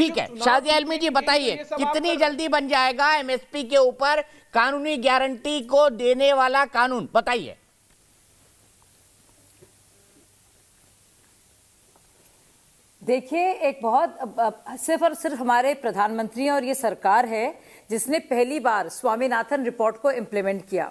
ठीक है, शाजिया आलमी जी बताइए कितनी जल्दी बन जाएगा एमएसपी के ऊपर कानूनी गारंटी को देने वाला कानून, बताइए। देखिए, एक बहुत सिर्फ और सिर्फ हमारे प्रधानमंत्री और ये सरकार है जिसने पहली बार स्वामीनाथन रिपोर्ट को इम्प्लीमेंट किया।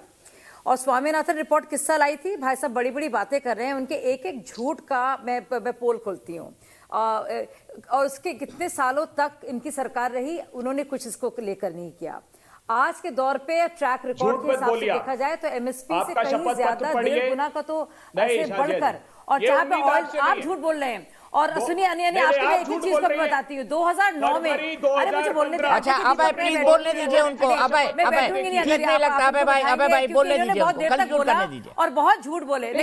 और स्वामीनाथन रिपोर्ट किस साल आई थी? भाई साहब बड़ी बड़ी बातें कर रहे हैं, उनके एक एक झूठ का मैं पोल खोलती हूँ। और उसके कितने सालों तक इनकी सरकार रही, उन्होंने कुछ इसको लेकर नहीं किया। आज के दौर पे ट्रैक रिकॉर्ड के हिसाब से देखा जाए तो एमएसपी से कहीं ज्यादा 1.5 गुना का तो ऐसे बढ़कर, और जहाँ पे ऑयल आप झूठ बोल रहे हैं। और सुनिए आपको मैं एक ही चीज को बताती हूँ, 2009 में, अरे मुझे बोलने दीजिए। अच्छा अभय प्लीज बोलने दीजिए उनको। अभय ठीक नहीं लगता अभय भाई बोलने दीजिए, बहुत देर तक बोला और बहुत झूठ बोले।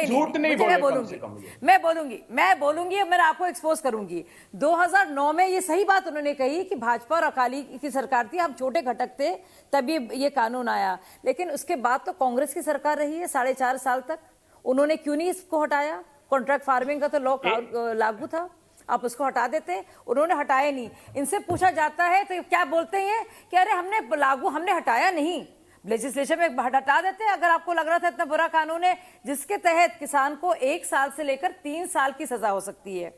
मैं बोलूंगी मैं आपको एक्सपोज करूंगी। 2009 में ये सही बात उन्होंने कही कि भाजपा और अकाली की सरकार थी, हम छोटे घटक थे तभी ये कानून आया। लेकिन उसके बाद तो कांग्रेस की सरकार रही है 4.5 साल तक, उन्होंने क्यों नहीं इसको हटाया? कॉन्ट्रैक्ट फार्मिंग का तो लॉ लागू था, आप उसको हटा देते, उन्होंने हटाया नहीं। इनसे पूछा जाता है तो क्या बोलते हैं कि अरे हमने हटाया नहीं, लेजिस्लेशन में हटा देते हैं। अगर आपको लग रहा था इतना बुरा कानून है जिसके तहत किसान को 1 साल से लेकर 3 साल की सजा हो सकती है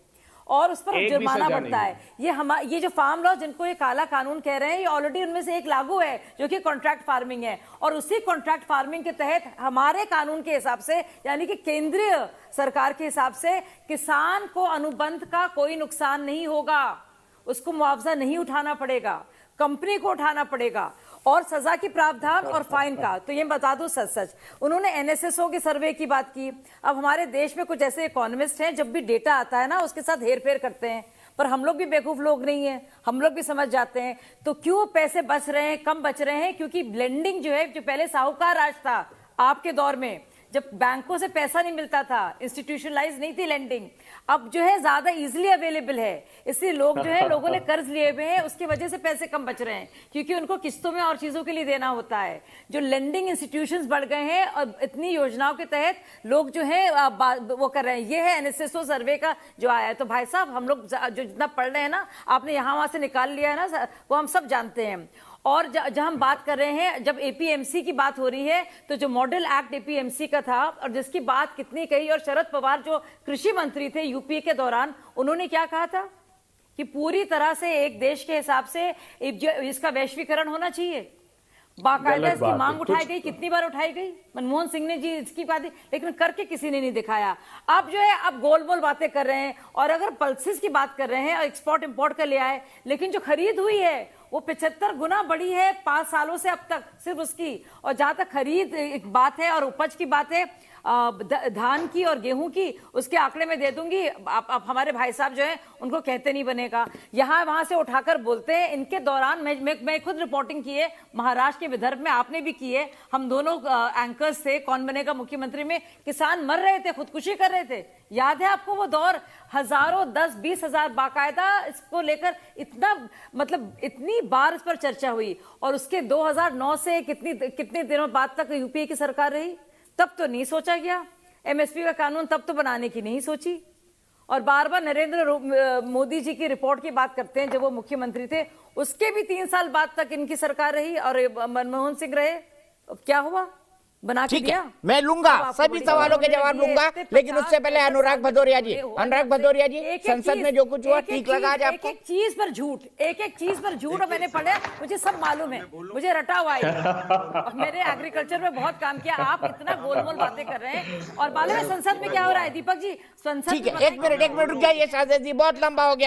और उस पर जुर्माना बढ़ता है। ये जो फार्म लॉ जिनको ये काला कानून कह रहे हैं, ये ऑलरेडी उनमें से एक लागू है जो कि कॉन्ट्रैक्ट फार्मिंग है। और उसी कॉन्ट्रैक्ट फार्मिंग के तहत हमारे कानून के हिसाब से, यानी कि केंद्रीय सरकार के हिसाब से, किसान को अनुबंध का कोई नुकसान नहीं होगा, उसको मुआवजा नहीं उठाना पड़ेगा, कंपनी को उठाना पड़ेगा। और सजा की प्रावधान और फाइन का तो ये बता दूं सच उन्होंने एनएसएसओ के सर्वे की बात की। अब हमारे देश में कुछ ऐसे इकोनॉमिस्ट हैं, जब भी डेटा आता है ना उसके साथ हेरफेर करते हैं, पर हम लोग भी बेवकूफ लोग नहीं है, हम लोग भी समझ जाते हैं। तो क्यों पैसे बच रहे हैं, कम बच रहे हैं? क्योंकि ब्लेंडिंग जो है, जो पहले साहूकार राज था आपके दौर में, जब बैंकों से पैसा नहीं मिलता था, इंस्टीट्यूशनलाइज नहीं थी लेंडिंग, अब जो है ज्यादा इजीली अवेलेबल है, इसलिए लोग जो है लोगों ने कर्ज लिए हुए हैं, उसकी वजह से पैसे कम बच रहे हैं क्योंकि उनको किस्तों में और चीजों के लिए देना होता है। जो लेंडिंग इंस्टीट्यूशंस बढ़ गए हैं और इतनी योजनाओं के तहत लोग जो है वो कर रहे हैं। ये है एनएसएसओ सर्वे का जो आया है। तो भाई साहब हम लोग जो जितना पढ़ रहे हैं ना, आपने यहाँ वहां से निकाल लिया है ना, वो हम सब जानते हैं। और जब हम बात कर रहे हैं, जब एपीएमसी की बात हो रही है, तो जो मॉडल एक्ट एपीएमसी का था और जिसकी बात कितनी कही, और शरद पवार जो कृषि मंत्री थे यूपीए के दौरान, उन्होंने क्या कहा था कि पूरी तरह से एक देश के हिसाब से इसका वैश्वीकरण होना चाहिए। बाकायदा इसकी मांग उठाई गई, कितनी बार उठाई गई, मनमोहन सिंह ने जी इसकी बात, लेकिन करके किसी ने नहीं दिखाया। अब जो है अब गोल मोल बातें कर रहे हैं। और अगर पल्सेस की बात कर रहे हैं और एक्सपोर्ट इंपोर्ट का ले आए, लेकिन जो खरीद हुई है वो 75 गुना बढ़ी है 5 सालों से अब तक सिर्फ उसकी। और जहां तक खरीद एक बात है और उपज की बात है, धान की और गेहूं की, उसके आंकड़े में दे दूंगी। आप हमारे भाई साहब जो है उनको कहते नहीं बनेगा, यहाँ वहां से उठाकर बोलते हैं। इनके दौरान मैं खुद रिपोर्टिंग की है महाराष्ट्र के विदर्भ में, आपने भी की है, हम दोनों एंकर्स थे कौन बनेगा मुख्यमंत्री में। किसान मर रहे थे, खुदकुशी कर रहे थे, याद है आपको वो दौर? हजारों 10-20 हजार बाकायदा इसको लेकर इतनी बार इस पर चर्चा हुई। और उसके 2009 से कितने दिनों बाद तक यूपीए की सरकार रही, तब तो नहीं सोचा गया एमएसपी का कानून, तब तो बनाने की नहीं सोची। और बार बार नरेंद्र मोदी जी की रिपोर्ट की बात करते हैं, जब वो मुख्यमंत्री थे उसके भी 3 साल बाद तक इनकी सरकार रही और मनमोहन सिंह रहे। अब क्या हुआ? बना के दिया। मैं लूंगा सभी सवालों के जवाब लूंगा, लेकिन उससे पहले अनुराग भदौरिया जी, संसद में जो कुछ हुआ ठीक लगा आज आपको? एक एक चीज पर झूठ, और मैंने पढ़ा, मुझे सब मालूम है, मुझे रटा हुआ है। मैंने एग्रीकल्चर में बहुत काम किया, आप इतना गोलमोल बातें कर रहे हैं। और मालूम है संसद में क्या हो रहा है दीपक जी? संसद, ठीक है, एक मिनट रुक जाइए शाहजेद जी, बहुत लंबा हो गया।